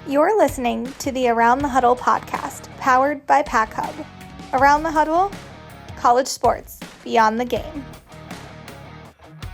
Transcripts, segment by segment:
You're listening to the Around the Huddle podcast, powered by PAC-Hub. Around the Huddle, college sports beyond the game.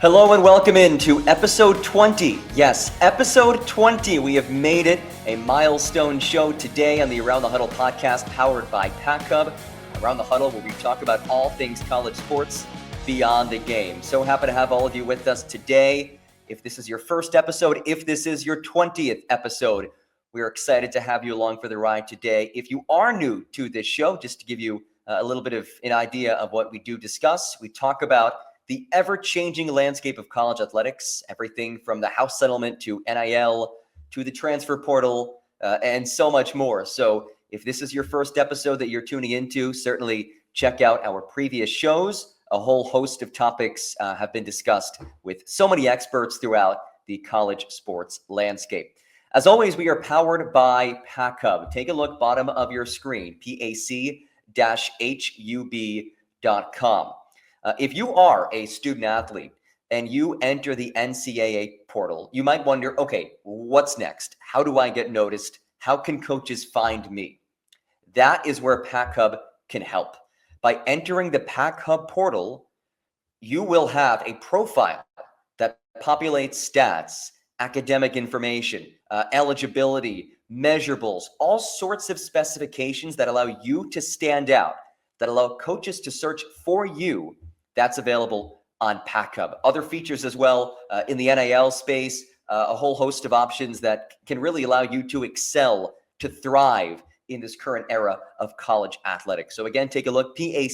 Hello and welcome into episode 20. Yes, episode 20. We have made it, a milestone show today on the Around the Huddle podcast, powered by PAC-Hub. Around the Huddle, where we talk about all things college sports beyond the game. So happy to have all of you with us today. If this is your first episode, if this is your 20th episode, we're excited to have you along for the ride today. If you are new to this show, just to give you a little bit of an idea of what we do discuss, we talk about the ever-changing landscape of college athletics, everything from the House settlement to NIL to the transfer portal and so much more. So if this is your first episode that you're tuning into, certainly check out our previous shows. A whole host of topics have been discussed with so many experts throughout the college sports landscape. As always, we are powered by PAC-Hub. Take a look, bottom of your screen, PAC-Hub.com. If you are a student athlete and you enter the NCAA portal, you might wonder, okay, what's next? How do I get noticed? How can coaches find me? That is where PAC-Hub can help. By entering the PAC-Hub portal, you will have a profile that populates stats, academic information, eligibility, measurables, all sorts of specifications that allow you to stand out, that allow coaches to search for you. That's available on PAC-Hub. Other features as well in the NIL space, a whole host of options that can really allow you to excel, to thrive in this current era of college athletics. So again, take a look, PAC-Hub.com,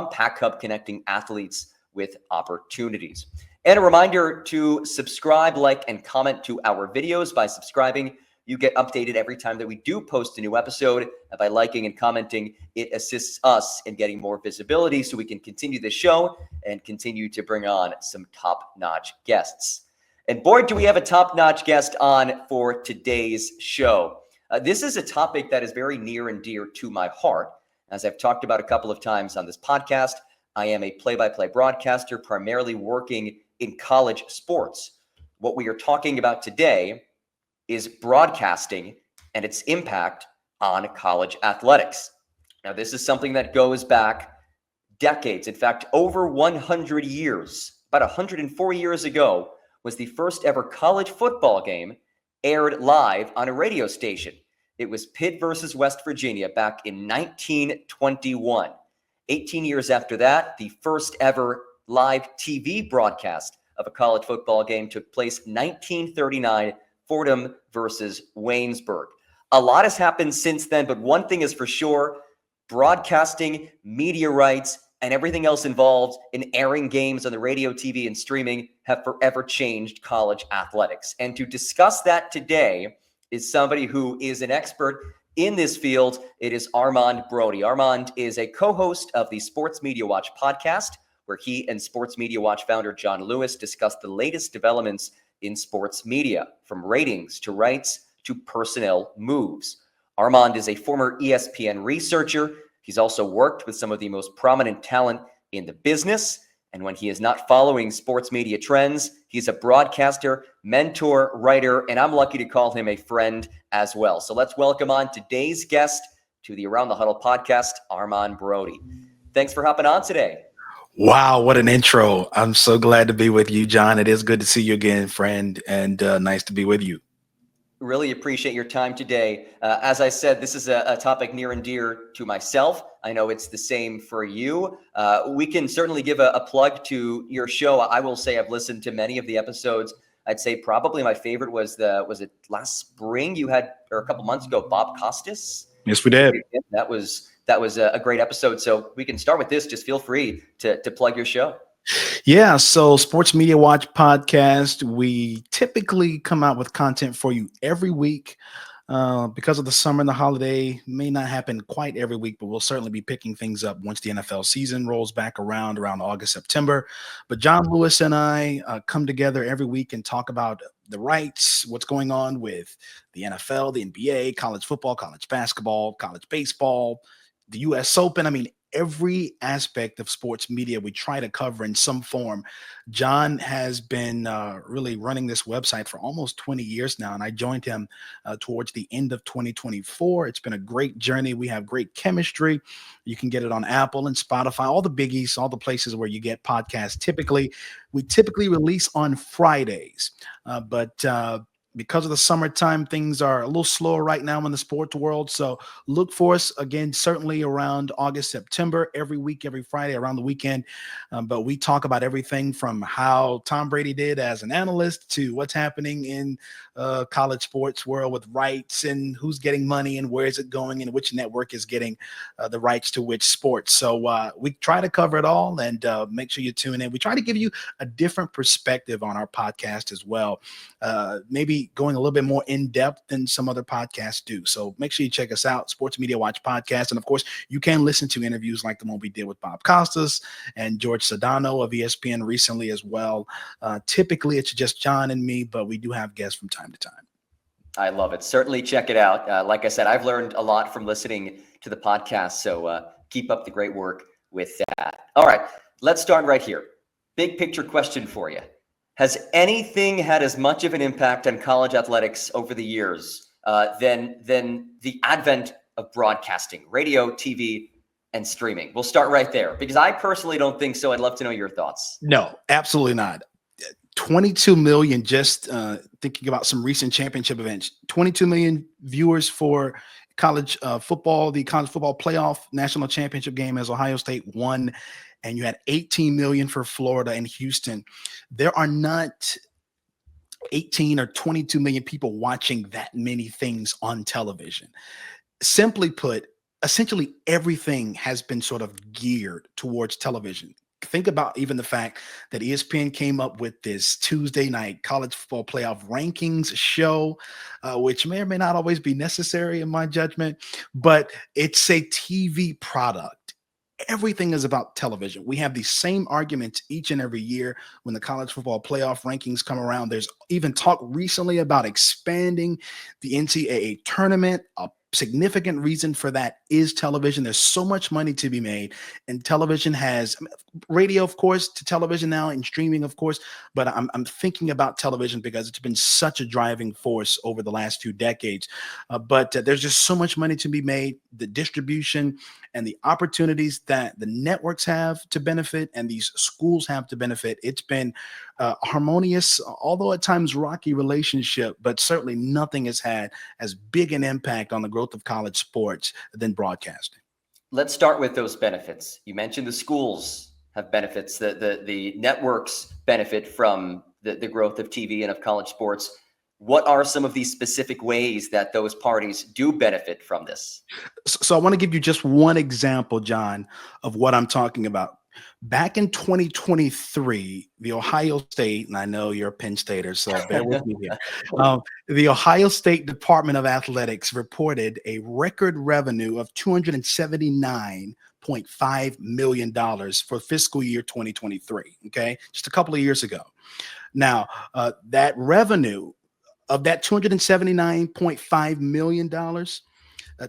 PAC-Hub, connecting athletes with opportunities. And a reminder to subscribe, like, and comment to our videos. By subscribing, you get updated every time that we do post a new episode. And by liking and commenting, it assists us in getting more visibility so we can continue the show and continue to bring on some top-notch guests. And boy, do we have a top-notch guest on for today's show. This is a topic that is very near and dear to my heart. As I've talked about a couple of times on this podcast, I am a play-by-play broadcaster, primarily working in college sports. What we are talking about today is broadcasting and its impact on college athletics. Now, this is something that goes back decades. In fact, over 100 years, about 104 years ago, was the first ever college football game aired live on a radio station. It was Pitt versus West Virginia back in 1921. 18 years after that, the first ever live TV broadcast of a college football game took place 1939, Fordham versus Waynesburg. A lot has happened since then, but one thing is for sure, broadcasting, media rights, and everything else involved in airing games on the radio, TV, and streaming have forever changed college athletics. And to discuss that today is somebody who is an expert in this field. It is Armand Broady. Armand is a co-host of the Sports Media Watch podcast, where he and Sports Media Watch founder John Lewis discuss the latest developments in sports media, from ratings to rights to personnel moves. Armand is a former ESPN researcher. He's also worked with some of the most prominent talent in the business. And when he is not following sports media trends, he's a broadcaster, mentor, writer, and I'm lucky to call him a friend as well. So let's welcome on today's guest to the Around the Huddle podcast, Armand Broady. Thanks for hopping on today. Wow, what an intro. I'm so glad to be with you, John. It is good to see you again, friend, and nice to be with you. Really appreciate your time today. As I said, this is a topic near and dear to myself. I know it's the same for you. We can certainly give a plug to your show. I will say I've listened to many of the episodes. I'd say probably my favorite was it last spring you had, or a couple months ago, Bob Costas? Yes, we did. That was a great episode. So we can start with this. Just feel free to plug your show. Yeah, so Sports Media Watch podcast, we typically come out with content for you every week. Because of the summer and the holiday, may not happen quite every week, but we'll certainly be picking things up once the NFL season rolls back around August, September. But John Lewis and I come together every week and talk about the rights, what's going on with the NFL, the NBA, college football, college basketball, college baseball, the U.S. Open. I mean, every aspect of sports media we try to cover in some form. John has been really running this website for almost 20 years now, and I joined him towards the end of 2024. It's been a great journey. We have great chemistry. You can get it on Apple and Spotify, all the biggies, all the places where you get podcasts. We typically release on Fridays, but because of the summertime, things are a little slower right now in the sports world. So look for us again, certainly around August, September, every week, every Friday, around the weekend. But we talk about everything from how Tom Brady did as an analyst to what's happening in college sports world with rights and who's getting money and where is it going and which network is getting the rights to which sports. So we try to cover it all, and make sure you tune in. We try to give you a different perspective on our podcast as well. Maybe going a little bit more in depth than some other podcasts do. So make sure you check us out, Sports Media Watch Podcast. And of course, you can listen to interviews like the one we did with Bob Costas and George Sedano of ESPN recently as well. Typically, it's just John and me, but we do have guests from time to time. I love it. Certainly check it out. Like I said, I've learned a lot from listening to the podcast. So keep up the great work with that. All right, let's start right here. Big picture question for you. Has anything had as much of an impact on college athletics over the years than the advent of broadcasting, radio, TV, and streaming? We'll start right there, because I personally don't think so. I'd love to know your thoughts. No, absolutely not. 22 million, just thinking about some recent championship events, 22 million viewers for college football, the college football playoff national championship game as Ohio State won. And you had 18 million for Florida and Houston. There are not 18 or 22 million people watching that many things on television. Simply put, essentially everything has been sort of geared towards television. Think about even the fact that ESPN came up with this Tuesday night college football playoff rankings show, which may or may not always be necessary in my judgment, but it's a TV product. Everything is about television. We have these same arguments each and every year when the college football playoff rankings come around. There's even talk recently about expanding the NCAA tournament. A significant reason for that is television. There's so much money to be made, and television has radio, of course, to television now, and streaming, of course. But I'm thinking about television because it's been such a driving force over the last few decades. But there's just so much money to be made. The distribution and the opportunities that the networks have to benefit and these schools have to benefit. It's been harmonious, although at times rocky relationship, but certainly nothing has had as big an impact on the growth of college sports than broadcasting. Let's start with those benefits. You mentioned the schools have benefits, the networks benefit from the growth of TV and of college sports. What are some of these specific ways that those parties do benefit from this? So I want to give you just one example, John, of what I'm talking about. Back in 2023, the Ohio State, and I know you're a Penn Stater, so bear with me here. The Ohio State Department of Athletics reported a record revenue of $279.5 million for fiscal year 2023, okay? Just a couple of years ago. Now, that revenue of that $279.5 million,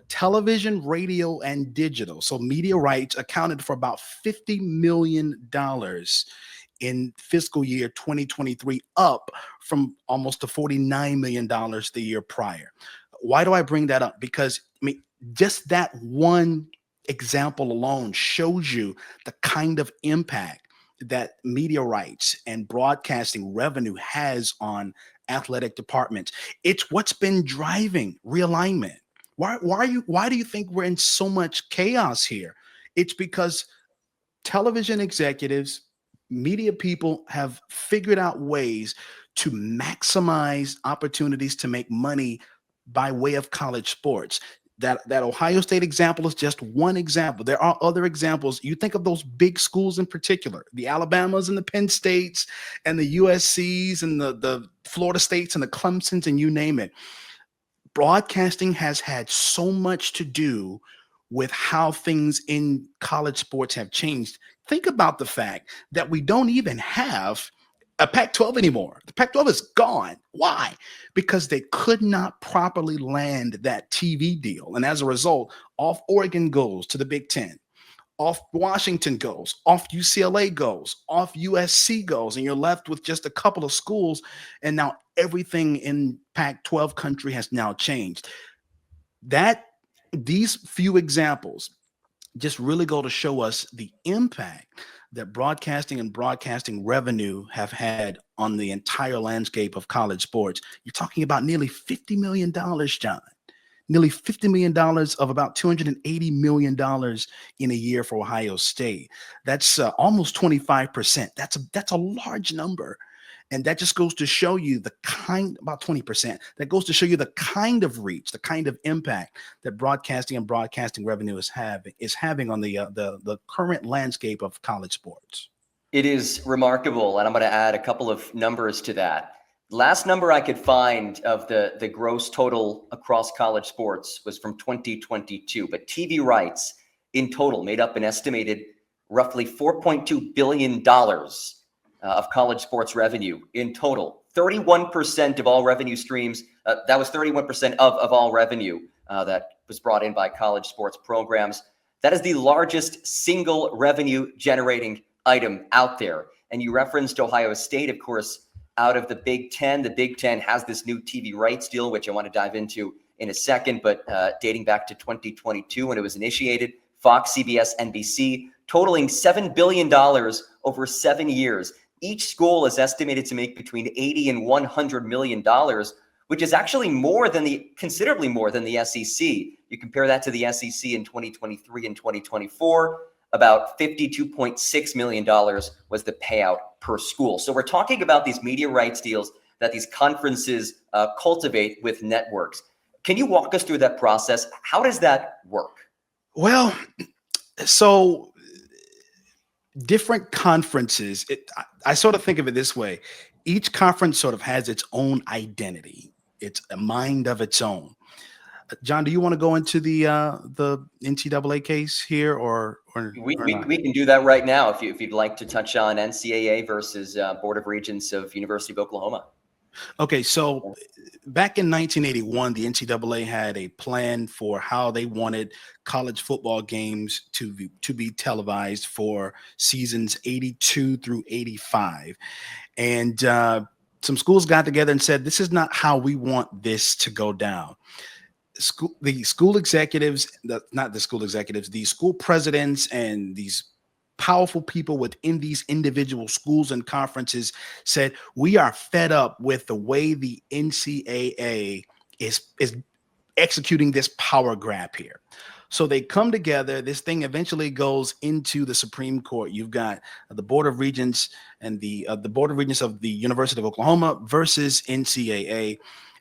television, radio, and digital, so media rights, accounted for about $50 million in fiscal year 2023, up from almost the $49 million the year prior. Why do I bring that up? Because, just that one example alone shows you the kind of impact that media rights and broadcasting revenue has on athletic departments. It's what's been driving realignment. Why do you think we're in so much chaos here? It's because television executives, media people have figured out ways to maximize opportunities to make money by way of college sports. That Ohio State example is just one example. There are other examples. You think of those big schools in particular, the Alabamas and the Penn States and the USCs and the Florida States and the Clemsons, and you name it. Broadcasting has had so much to do with how things in college sports have changed. Think about the fact that we don't even have a Pac-12 anymore. The Pac-12 is gone. Why? Because they could not properly land that TV deal. And as a result, off Oregon goes to the Big Ten. Off Washington goes, off UCLA goes, off USC goes, and you're left with just a couple of schools. And now everything in Pac-12 country has now changed. These few examples just really go to show us the impact that broadcasting and broadcasting revenue have had on the entire landscape of college sports. You're talking about nearly $50 million, John. Nearly $50 million of about $280 million in a year for Ohio State. That's almost 25%. That's a large number. And that just goes to show you about 20%. That goes to show you the kind of reach, the kind of impact that broadcasting and broadcasting revenue is having on the current landscape of college sports. It is remarkable. And I'm going to add a couple of numbers to that. Last number I could find of the gross total across college sports was from 2022, but TV rights in total made up an estimated roughly $4.2 billion of college sports revenue in total. 31% of all revenue streams, that was 31% of all revenue that was brought in by college sports programs. That is the largest single revenue generating item out there. And you referenced Ohio State, of course, out of the Big Ten. The Big Ten has this new TV rights deal, which I want to dive into in a second, but dating back to 2022 when it was initiated, Fox, CBS, NBC, totaling $7 billion over 7 years. Each school is estimated to make between $80 and $100 million, which is actually considerably more than the SEC. You compare that to the SEC in 2023 and 2024, about $52.6 million was the payout per school. So we're talking about these media rights deals that these conferences cultivate with networks. Can you walk us through that process? How does that work? Well, so different conferences, I sort of think of it this way. Each conference sort of has its own identity. It's a mind of its own. John, do you want to go into the NCAA case here, or we can do that right now if you'd like to touch on NCAA versus Board of Regents of University of Oklahoma. Okay, so back in 1981, the NCAA had a plan for how they wanted college football games to be televised for seasons 82 through 85, and some schools got together and said, "This is not how we want this to go down." The school presidents and these powerful people within these individual schools and conferences said, we are fed up with the way the NCAA is executing this power grab here. So they come together. This thing eventually goes into the Supreme Court. You've got the Board of Regents and the Board of Regents of the University of Oklahoma versus NCAA.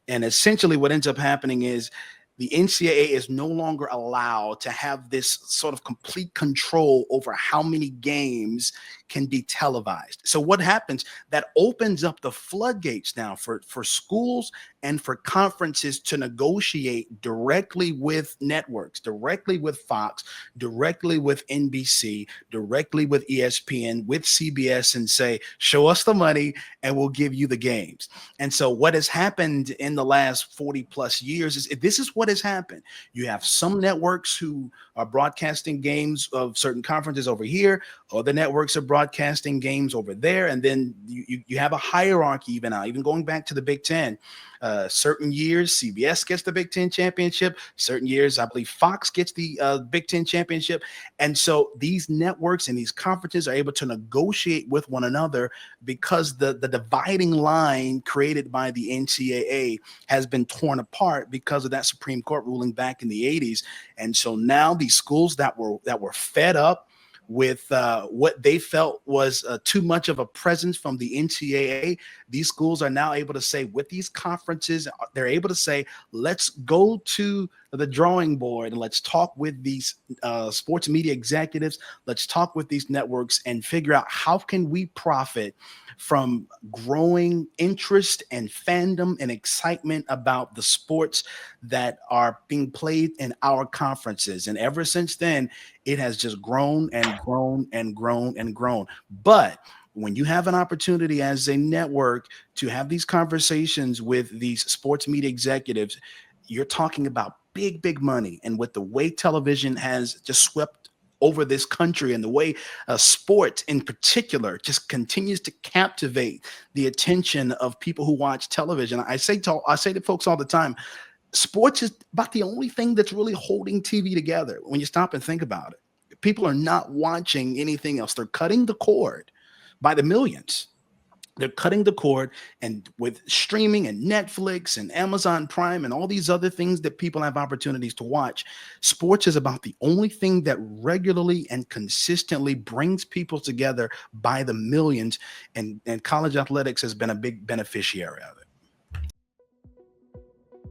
And essentially what ends up happening is the NCAA is no longer allowed to have this sort of complete control over how many games can be televised. So what happens? That opens up the floodgates now for schools and for conferences to negotiate directly with networks, directly with Fox, directly with NBC, directly with ESPN, with CBS, and say, show us the money and we'll give you the games. And so what has happened in the last 40 plus years is this is what has happened. You have some networks who are broadcasting games of certain conferences over here, other networks are broadcasting games over there, and then you have a hierarchy even going back to the Big Ten. Certain years, CBS gets the Big Ten championship. Certain years, I believe Fox gets the Big Ten championship. And so these networks and these conferences are able to negotiate with one another because the dividing line created by the NCAA has been torn apart because of that Supreme Court ruling back in the 80s. And so now these schools that were fed up with what they felt was too much of a presence from the NCAA, these schools are now able to say, with these conferences, they're able to say, let's go to the drawing board and let's talk with these sports media executives. Let's talk with these networks and figure out how can we profit from growing interest and fandom and excitement about the sports that are being played in our conferences. And ever since then, it has just grown and grown and grown and grown. But when you have an opportunity as a network to have these conversations with these sports media executives, you're talking about big money. And with the way television has just swept over this country, and the way sport in particular just continues to captivate the attention of people who watch television. I say to folks all the time, sports is about the only thing that's really holding TV together when you stop and think about it. People are not watching anything else. They're cutting the cord by the millions. They're cutting the cord, and with streaming and Netflix and Amazon Prime and all these other things that people have opportunities to watch, sports is about the only thing that regularly and consistently brings people together by the millions, and college athletics has been a big beneficiary of it.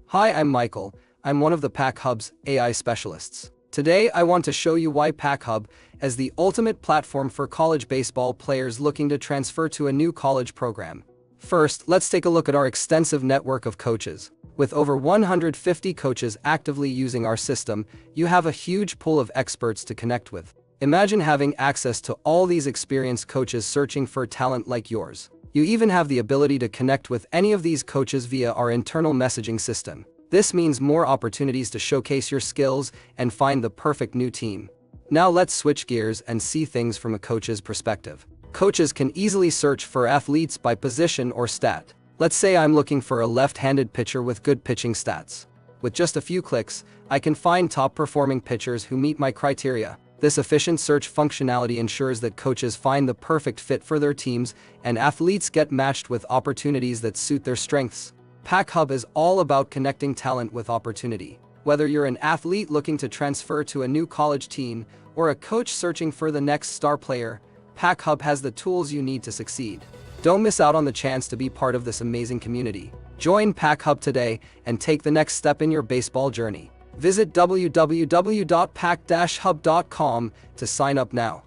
Hi, I'm Michael. I'm one of the PAC-Hub's AI specialists. Today, I want to show you why PAC-Hub is the ultimate platform for college baseball players looking to transfer to a new college program. First, let's take a look at our extensive network of coaches. With over 150 coaches actively using our system, you have a huge pool of experts to connect with. Imagine having access to all these experienced coaches searching for talent like yours. You even have the ability to connect with any of these coaches via our internal messaging system. This means more opportunities to showcase your skills and find the perfect new team. Now let's switch gears and see things from a coach's perspective. Coaches can easily search for athletes by position or stat. Let's say I'm looking for a left-handed pitcher with good pitching stats. With just a few clicks, I can find top-performing pitchers who meet my criteria. This efficient search functionality ensures that coaches find the perfect fit for their teams and athletes get matched with opportunities that suit their strengths. PAC-Hub is all about connecting talent with opportunity. Whether you're an athlete looking to transfer to a new college team or a coach searching for the next star player, PAC-Hub has the tools you need to succeed. Don't miss out on the chance to be part of this amazing community. Join PAC-Hub today and take the next step in your baseball journey. Visit www.pac-hub.com to sign up now.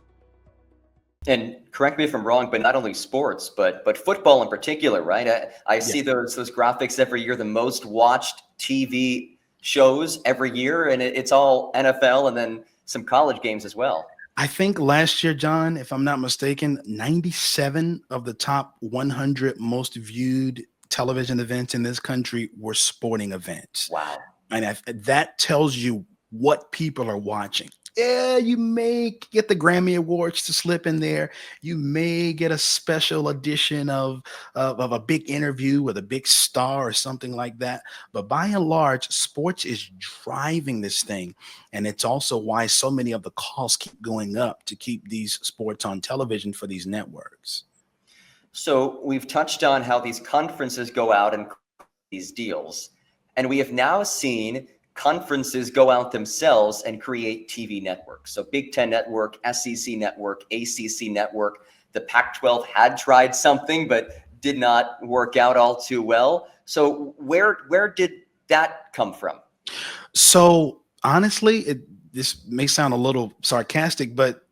And correct me if I'm wrong, but not only sports, but football in particular, right? I see those graphics every year, the most watched TV shows every year, and it's all NFL and then some college games as well. I think last year, John, if I'm not mistaken, 97 of the top 100 most viewed television events in this country were sporting events. Wow. And that tells you what people are watching. Yeah, you may get the Grammy Awards to slip in there. You may get a special edition of a big interview with a big star or something like that. But by and large, sports is driving this thing. And it's also why so many of the calls keep going up to keep these sports on television for these networks. So we've touched on how these conferences go out and these deals. And we have now seen conferences go out themselves and create TV networks. So Big Ten Network, SEC Network, ACC Network. The Pac-12 had tried something, but did not work out all too well. So where did that come from? So honestly, this may sound a little sarcastic, but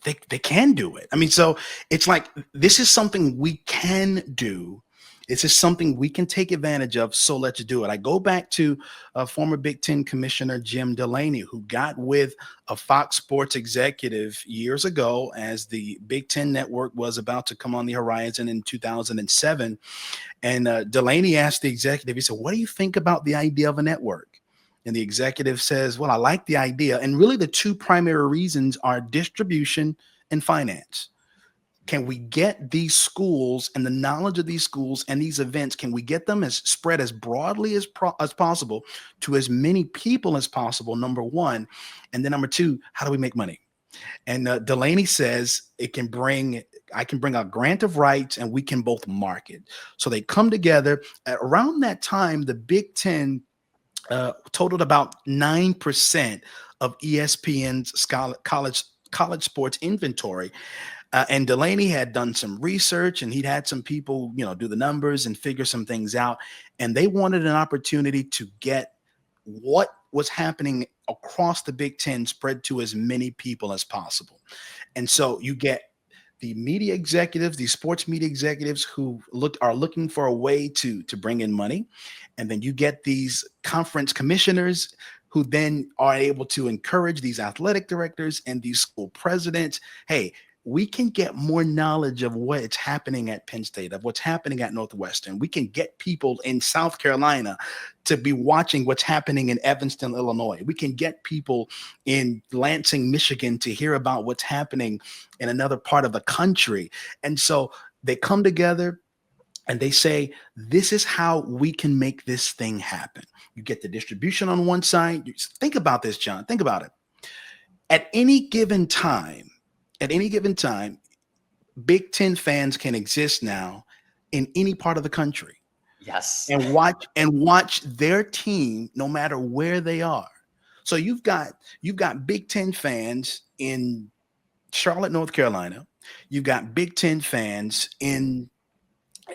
they can do it. I mean, so it's like, this is something we can do. This is something we can take advantage of, so let's do it. I go back to former Big Ten Commissioner Jim Delaney, who got with a Fox Sports executive years ago as the Big Ten Network was about to come on the horizon in 2007. And Delaney asked the executive, he said, "What do you think about the idea of a network?" And the executive says, "Well, I like the idea." And really the two primary reasons are distribution and finance. Can we get these schools and the knowledge of these schools and these events, can we get them spread as broadly as possible to as many people as possible, number one. And then number two, how do we make money? And Delaney says I can bring a grant of rights and we can both market. So they come together. Around that time, the Big Ten totaled about 9% of ESPN's college sports inventory. And Delaney had done some research and he'd had some people, do the numbers and figure some things out. And they wanted an opportunity to get what was happening across the Big Ten spread to as many people as possible. And so you get the media executives, these sports media executives who are looking for a way to bring in money. And then you get these conference commissioners who then are able to encourage these athletic directors and these school presidents. Hey, we can get more knowledge of what's happening at Penn State, of what's happening at Northwestern. We can get people in South Carolina to be watching what's happening in Evanston, Illinois. We can get people in Lansing, Michigan to hear about what's happening in another part of the country. And so they come together and they say, this is how we can make this thing happen. You get the distribution on one side. Think about this, John. Think about it. At any given time, Big Ten fans can exist now in any part of the country. Yes. And watch their team no matter where they are. So you've got Big Ten fans in Charlotte, North Carolina. You've got Big Ten fans in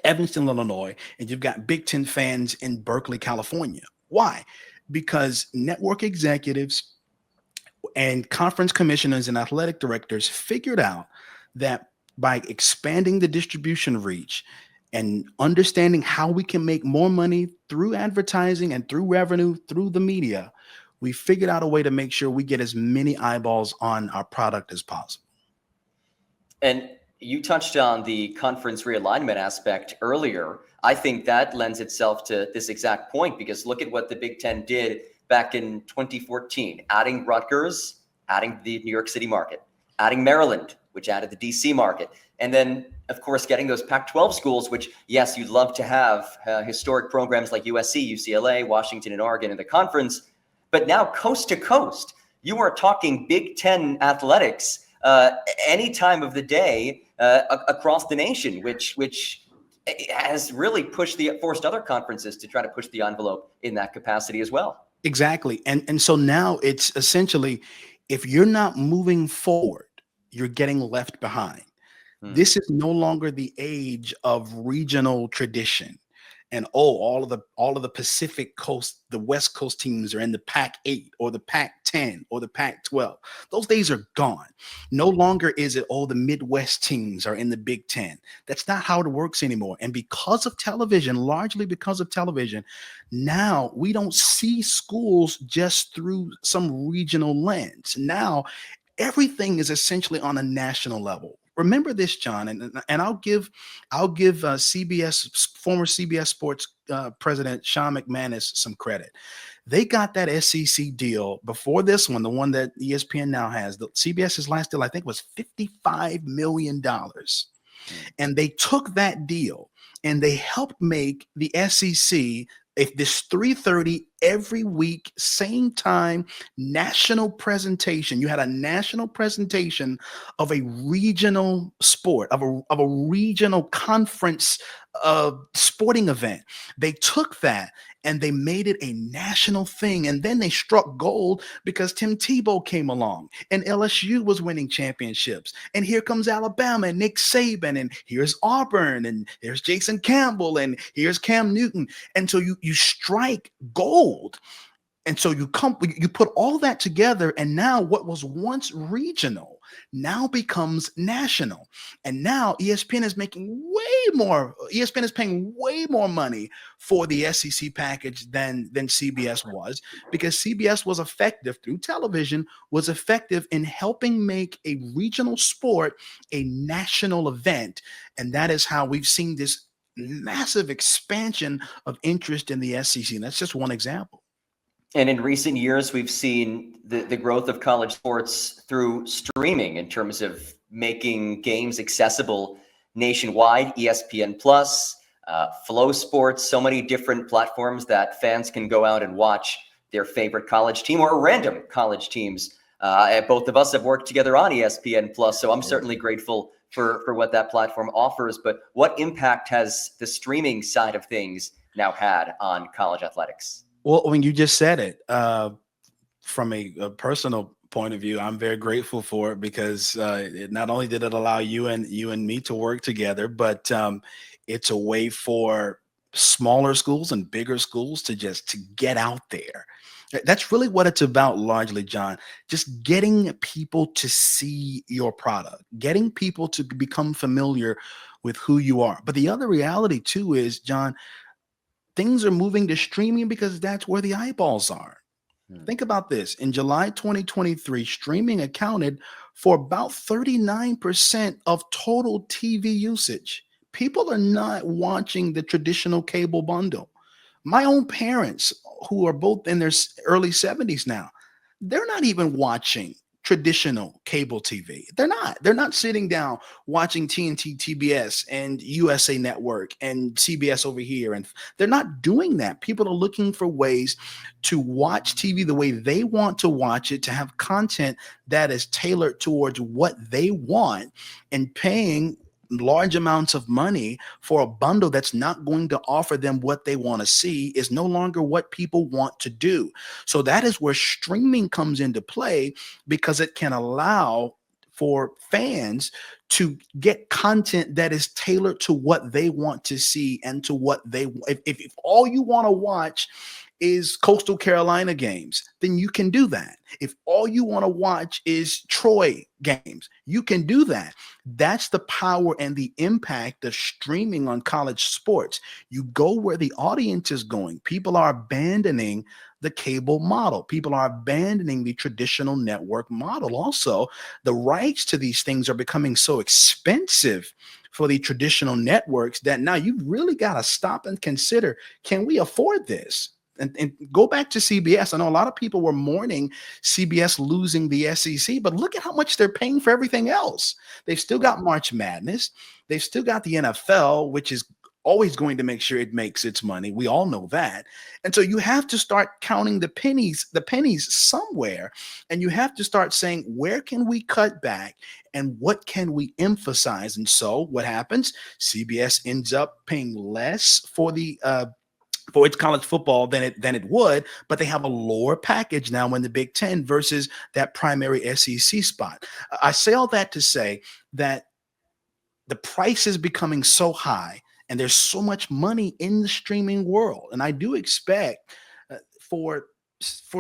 Evanston, Illinois, and you've got Big Ten fans in Berkeley, California. Why? Because network executives and conference commissioners and athletic directors figured out that by expanding the distribution reach and understanding how we can make more money through advertising and through revenue through the media, we figured out a way to make sure we get as many eyeballs on our product as possible. And you touched on the conference realignment aspect earlier. I think that lends itself to this exact point, because look at what the Big Ten did back in 2014, adding Rutgers, adding the New York City market, adding Maryland, which added the DC market. And then, of course, getting those Pac-12 schools, which, yes, you'd love to have historic programs like USC, UCLA, Washington, and Oregon in the conference. But now coast to coast, you are talking Big Ten athletics any time of the day across the nation, which has really forced other conferences to try to push the envelope in that capacity as well. Exactly. And so now it's essentially, if you're not moving forward, you're getting left behind. This is no longer the age of regional tradition. And all of the Pacific Coast, the West Coast teams are in the Pac-8 or the Pac-10 or the Pac-12. Those days are gone. No longer is it, the Midwest teams are in the Big Ten. That's not how it works anymore. And because of television, largely because of television, now we don't see schools just through some regional lens. Now everything is essentially on a national level. Remember this, John, and I'll give former CBS Sports president Sean McManus some credit. They got that SEC deal before this one, the one that ESPN now has. The CBS's last deal, I think, was $55 million. And they took that deal and they helped make the SEC this 3:30 every week, same time, national presentation. You had a national presentation of a regional sport, of a regional conference sporting event. They took that and they made it a national thing. And then they struck gold because Tim Tebow came along and LSU was winning championships. And here comes Alabama and Nick Saban, and here's Auburn, and there's Jason Campbell, and here's Cam Newton. And so you strike gold. And so you put all that together, and now what was once regional now becomes national. And now ESPN is paying way more money for the SEC package than CBS was, because CBS was effective through television, was effective in helping make a regional sport a national event. And that is how we've seen this massive expansion of interest in the SEC. And that's just one example. And in recent years, we've seen the growth of college sports through streaming in terms of making games accessible nationwide. ESPN Plus, Flow Sports, so many different platforms that fans can go out and watch their favorite college team or random college teams. Both of us have worked together on ESPN Plus, so I'm certainly grateful for what that platform offers. But what impact has the streaming side of things now had on college athletics? Well, when you just said it, from a personal point of view, I'm very grateful for it, because it not only did it allow you and me to work together, but it's a way for smaller schools and bigger schools to get out there. That's really what it's about, largely, John. Just getting people to see your product, getting people to become familiar with who you are. But the other reality too is, John, things are moving to streaming because that's where the eyeballs are. Think about this. In July 2023, streaming accounted for about 39% of total TV usage. People are not watching the traditional cable bundle. My own parents, who are both in their early 70s now, they're not even watching traditional cable TV. They're not. They're not sitting down watching TNT, TBS, and USA Network and CBS over here. And they're not doing that. People are looking for ways to watch TV the way they want to watch it, to have content that is tailored towards what they want, and paying large amounts of money for a bundle that's not going to offer them what they want to see is no longer what people want to do. So that is where streaming comes into play, because it can allow for fans to get content that is tailored to what they want to see and to what they if all you want to watch is Coastal Carolina games, then you can do that. If all you want to watch is Troy games, you can do that. That's the power and the impact of streaming on college sports. You go where the audience is going. People are abandoning the cable model. People are abandoning the traditional network model. Also, the rights to these things are becoming so expensive for the traditional networks that now you've really got to stop and consider, can we afford this? And go back to CBS. I know a lot of people were mourning CBS losing the SEC, but look at how much they're paying for everything else. They've still got March Madness. They've still got the NFL, which is always going to make sure it makes its money. We all know that. And so you have to start counting the pennies somewhere. And you have to start saying, where can we cut back and what can we emphasize? And so what happens? CBS ends up paying less for its college football than it would, but they have a lower package now in the Big Ten versus that primary SEC spot. I say all that to say that the price is becoming so high and there's so much money in the streaming world. And I do expect for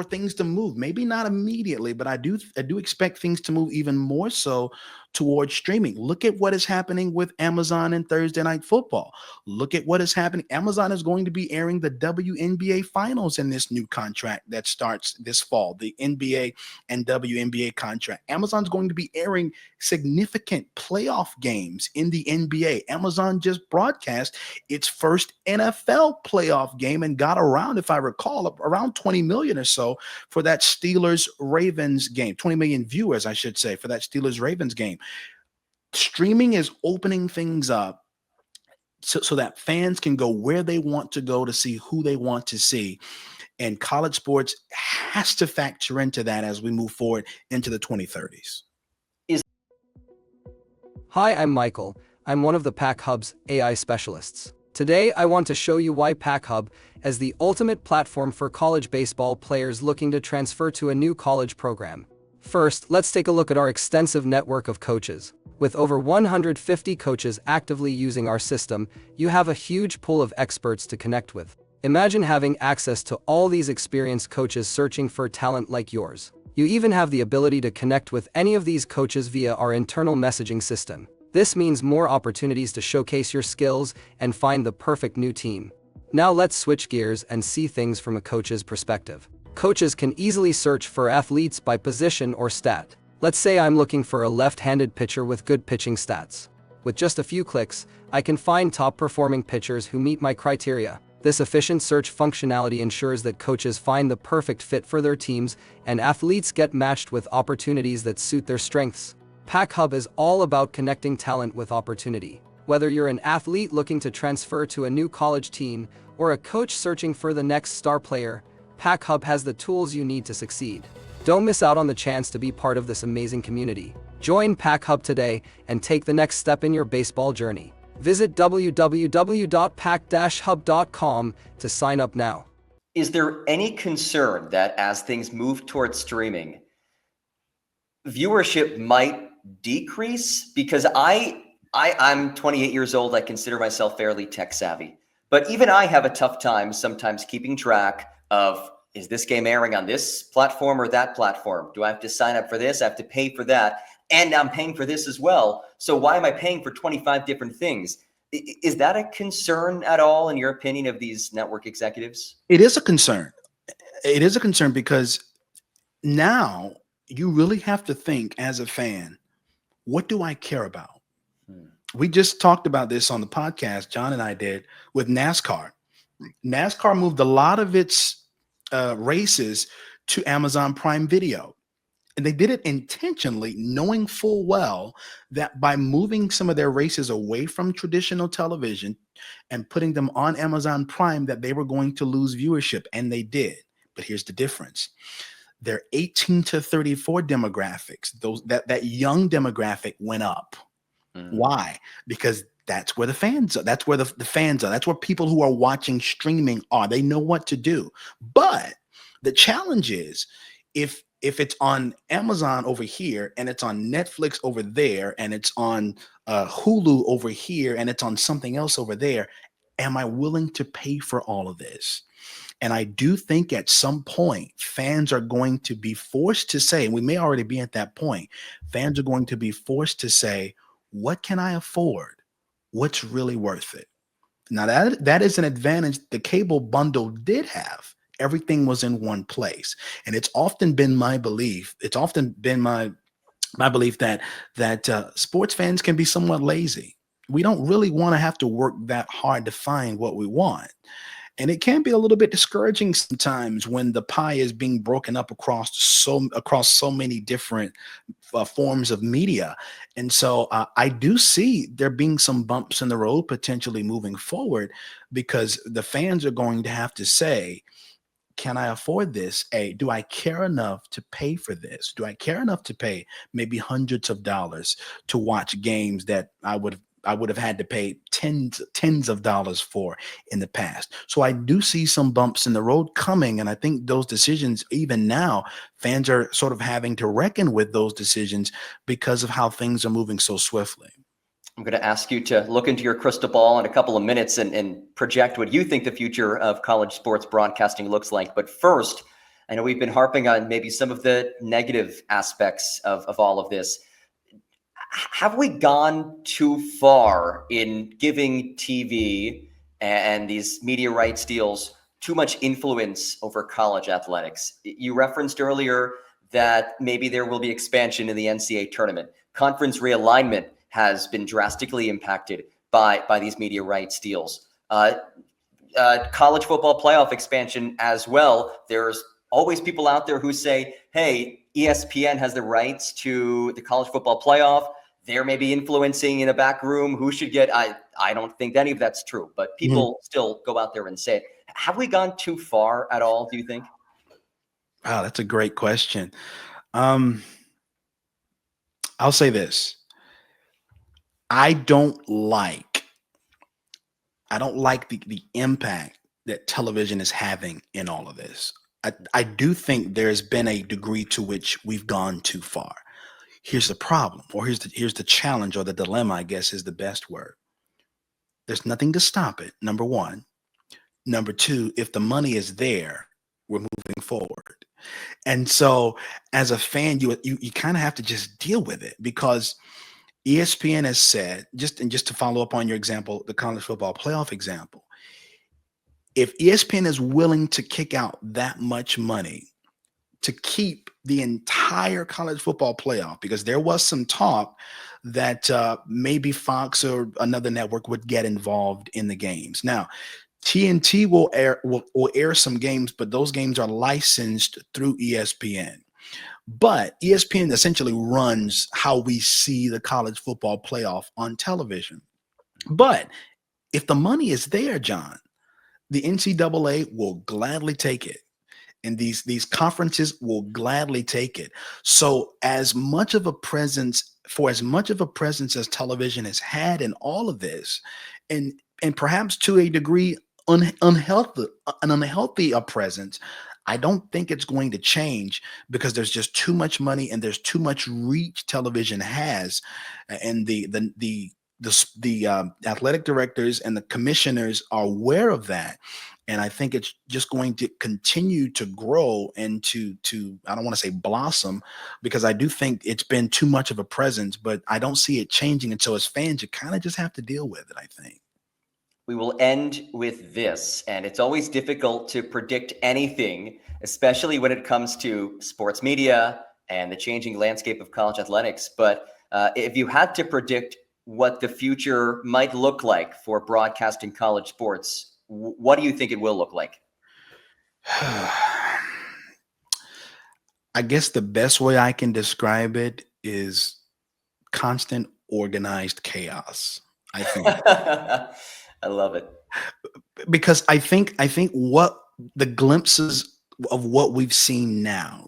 things to move, maybe not immediately, but I do expect things to move even more so towards streaming. Look at what is happening with Amazon and Thursday Night Football. Look at what is happening. Amazon is going to be airing the WNBA finals in this new contract that starts this fall, the NBA and WNBA contract. Amazon's going to be airing significant playoff games in the NBA. Amazon just broadcast its first NFL playoff game and got around, if I recall, around 20 million or so for that Steelers-Ravens game, 20 million viewers, I should say, for that Steelers-Ravens game. Streaming is opening things up so that fans can go where they want to go to see who they want to see. And college sports has to factor into that as we move forward into the 2030s. Hi, I'm Michael. I'm one of the PAC-Hub's AI specialists. Today, I want to show you why PAC-Hub is the ultimate platform for college baseball players looking to transfer to a new college program. First, let's take a look at our extensive network of coaches. With over 150 coaches actively using our system, you have a huge pool of experts to connect with. Imagine having access to all these experienced coaches searching for talent like yours. You even have the ability to connect with any of these coaches via our internal messaging system. This means more opportunities to showcase your skills and find the perfect new team. Now let's switch gears and see things from a coach's perspective. Coaches can easily search for athletes by position or stat. Let's say I'm looking for a left-handed pitcher with good pitching stats. With just a few clicks, I can find top-performing pitchers who meet my criteria. This efficient search functionality ensures that coaches find the perfect fit for their teams and athletes get matched with opportunities that suit their strengths. PAC-Hub is all about connecting talent with opportunity. Whether you're an athlete looking to transfer to a new college team or a coach searching for the next star player, PAC-Hub has the tools you need to succeed. Don't miss out on the chance to be part of this amazing community. Join PAC-Hub today and take the next step in your baseball journey. Visit www.pac-hub.com to sign up now. Is there any concern that as things move towards streaming, viewership might decrease? Because I'm 28 years old. I consider myself fairly tech savvy, but even I have a tough time sometimes keeping track of, is this game airing on this platform or that platform? Do I have to sign up for this? I have to pay for that. And I'm paying for this as well. So why am I paying for 25 different things? Is that a concern at all, in your opinion, of these network executives? It is a concern. It is a concern because now you really have to think as a fan, what do I care about? Hmm. We just talked about this on the podcast, John and I did, with NASCAR. NASCAR moved a lot of its races to Amazon Prime Video. And they did it intentionally, knowing full well that by moving some of their races away from traditional television and putting them on Amazon Prime, that they were going to lose viewership. And they did. But here's the difference. Their 18 to 34 demographics, that young demographic went up. Hmm. Why? Because that's where the fans are. That's where the fans are. That's where people who are watching streaming are. They know what to do. But the challenge is if it's on Amazon over here and it's on Netflix over there and it's on Hulu over here and it's on something else over there, am I willing to pay for all of this? And I do think at some point, fans are going to be forced to say, and we may already be at that point, fans are going to be forced to say, what can I afford? What's really worth it? Now, that is an advantage the cable bundle did have. Everything was in one place. And it's often been my belief, my belief that sports fans can be somewhat lazy. We don't really want to have to work that hard to find what we want. And it can be a little bit discouraging sometimes when the pie is being broken up across so many different forms of media. And so I do see there being some bumps in the road potentially moving forward, because the fans are going to have to say, can I afford this? Do I care enough to pay for this? Do I care enough to pay maybe hundreds of dollars to watch games that I would have had to pay tens of dollars for in the past? So I do see some bumps in the road coming, and I think those decisions, even now, fans are sort of having to reckon with those decisions because of how things are moving so swiftly. I'm going to ask you to look into your crystal ball in a couple of minutes and project what you think the future of college sports broadcasting looks like. But first, I know we've been harping on maybe some of the negative aspects of all of this. Have we gone too far in giving TV and these media rights deals too much influence over college athletics? You referenced earlier that maybe there will be expansion in the NCAA tournament. Conference realignment has been drastically impacted by these media rights deals. College football playoff expansion as well. There's always people out there who say, hey, ESPN has the rights to the college football playoff. They're maybe influencing in a back room who should get. I don't think any of that's true, but people still go out there and say it. Have we gone too far at all, do you think? Wow, that's a great question. I'll say this. I don't like the impact that television is having in all of this. I do think there's been a degree to which we've gone too far. Here's the problem, or here's the challenge, or the dilemma, I guess is the best word. There's nothing to stop it, number one. Number two, if the money is there, we're moving forward. And so as a fan, you kind of have to just deal with it, because ESPN has said, just to follow up on your example, the college football playoff example, if ESPN is willing to kick out that much money to keep the entire college football playoff, because there was some talk that maybe Fox or another network would get involved in the games. Now, TNT will air some games, but those games are licensed through ESPN. But ESPN essentially runs how we see the college football playoff on television. But if the money is there, John, the NCAA will gladly take it. And these conferences will gladly take it. So as much of a presence as television has had in all of this, and perhaps to a degree unhealthy a presence, I don't think it's going to change, because there's just too much money and there's too much reach television has, and the athletic directors and the commissioners are aware of that. And I think it's just going to continue to grow and to I don't want to say blossom, because I do think it's been too much of a presence, but I don't see it changing. And so as fans, you kind of just have to deal with it, I think. We will end with this, and it's always difficult to predict anything, especially when it comes to sports media and the changing landscape of college athletics. But if you had to predict what the future might look like for broadcasting college sports, what do you think it will look like? I guess the best way I can describe it is constant organized chaos, I think. I love it. Because I think what the glimpses of what we've seen now,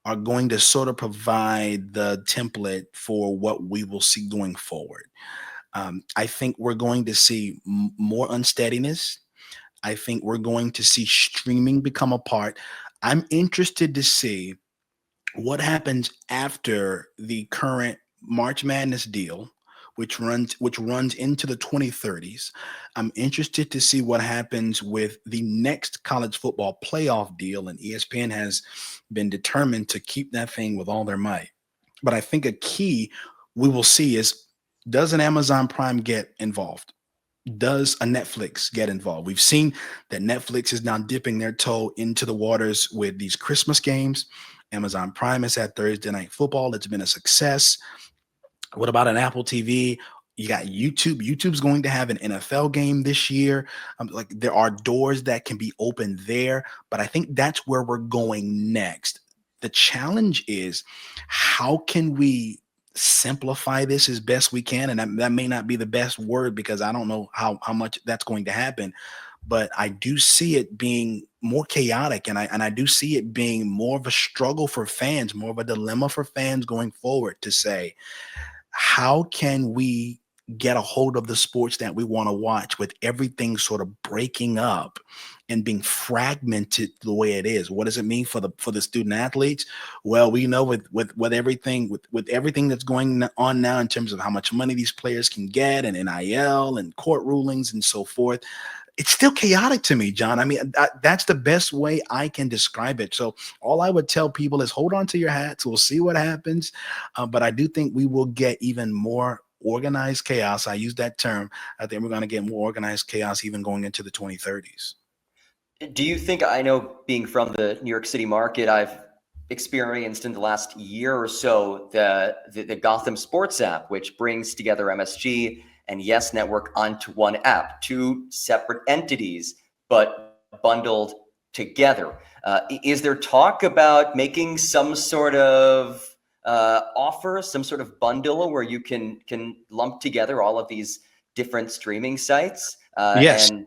are going to sort of provide the template for what we will see going forward. I think we're going to see more unsteadiness. I think we're going to see streaming become a part. I'm interested to see what happens after the current March Madness deal, which runs into the 2030s. I'm interested to see what happens with the next college football playoff deal, and ESPN has been determined to keep that thing with all their might. But I think a key we will see is, does an Amazon Prime get involved? Does a Netflix get involved? We've seen that Netflix is now dipping their toe into the waters with these Christmas games. Amazon Prime has had Thursday Night Football. It's been a success. What about an Apple TV? You got YouTube. YouTube's going to have an NFL game this year. Like, there are doors that can be opened there, but I think that's where we're going next. The challenge is, how can we simplify this as best we can? And that may not be the best word, because I don't know how much that's going to happen, but I do see it being more chaotic, and I do see it being more of a struggle for fans, more of a dilemma for fans going forward, to say, how can we get a hold of the sports that we want to watch with everything sort of breaking up and being fragmented the way it is? What does it mean for the student athletes? Well, we know with everything that's going on now in terms of how much money these players can get, and NIL and court rulings and so forth, it's still chaotic to me, John. I mean, that's the best way I can describe it. So all I would tell people is, hold on to your hats. We'll see what happens. But I do think we will get even more organized chaos. I use that term. I think we're going to get more organized chaos even going into the 2030s. Do you think, I know being from the New York City market, I've experienced in the last year or so the Gotham Sports app, which brings together MSG and Yes Network onto one app, two separate entities, but bundled together. Is there talk about making some sort of offer, some sort of bundle where you can lump together all of these different streaming sites Yes. and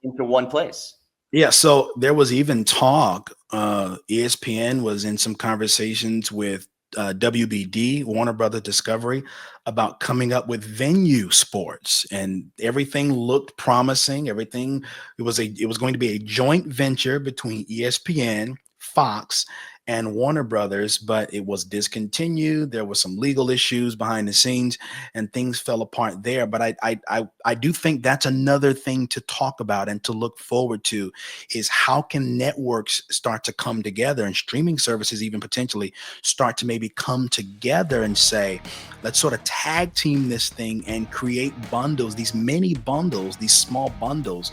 into one place? Yeah, so there was even talk. ESPN was in some conversations with WBD, Warner Brothers Discovery, about coming up with venue sports, and everything looked promising. It was going to be a joint venture between ESPN, Fox, and Warner Brothers, but it was discontinued. There were some legal issues behind the scenes, and things fell apart there. But I do think that's another thing to talk about and to look forward to, is how can networks start to come together, and streaming services even potentially start to maybe come together and say, let's sort of tag team this thing and create bundles, these mini bundles, these small bundles,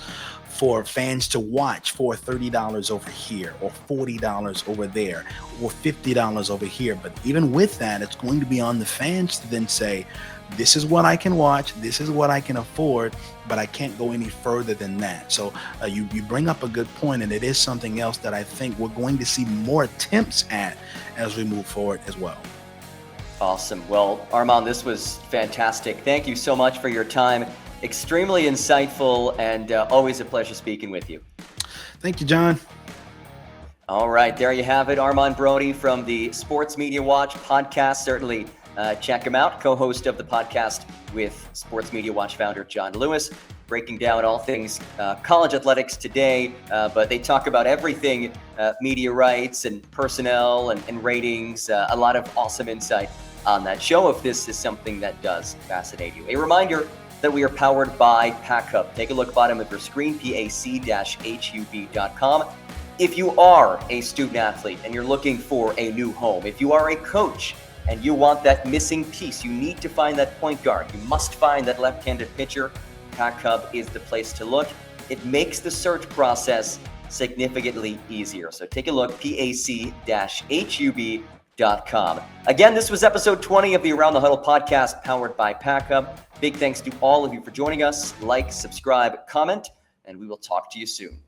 for fans to watch for $30 over here, or $40 over there, or $50 over here. But even with that, it's going to be on the fans to then say, this is what I can watch, this is what I can afford, but I can't go any further than that. So you bring up a good point, and it is something else that I think we're going to see more attempts at as we move forward as well. Awesome. Well, Armand, this was fantastic. Thank you so much for your time. Extremely insightful, and always a pleasure speaking with you. Thank you, John. All right, there you have it. Armand Broady from the Sports Media Watch podcast. Certainly check him out, co-host of the podcast with Sports Media Watch founder John Lewis, breaking down all things college athletics today. But they talk about everything, media rights and personnel and ratings. A lot of awesome insight on that show, if this is something that does fascinate you. A reminder that we are powered by PAC-Hub. Take a look bottom of your screen, pac-hub.com. If you are a student athlete and you're looking for a new home, if you are a coach and you want that missing piece, you need to find that point guard. You must find that left-handed pitcher PAC-Hub is the place to look. It makes the search process significantly easier. So take a look, pac-hub.com. Again, this was episode 20 of the Around the Huddle podcast powered by PAC-Hub. Big thanks to all of you for joining us. Like, subscribe, comment, and we will talk to you soon.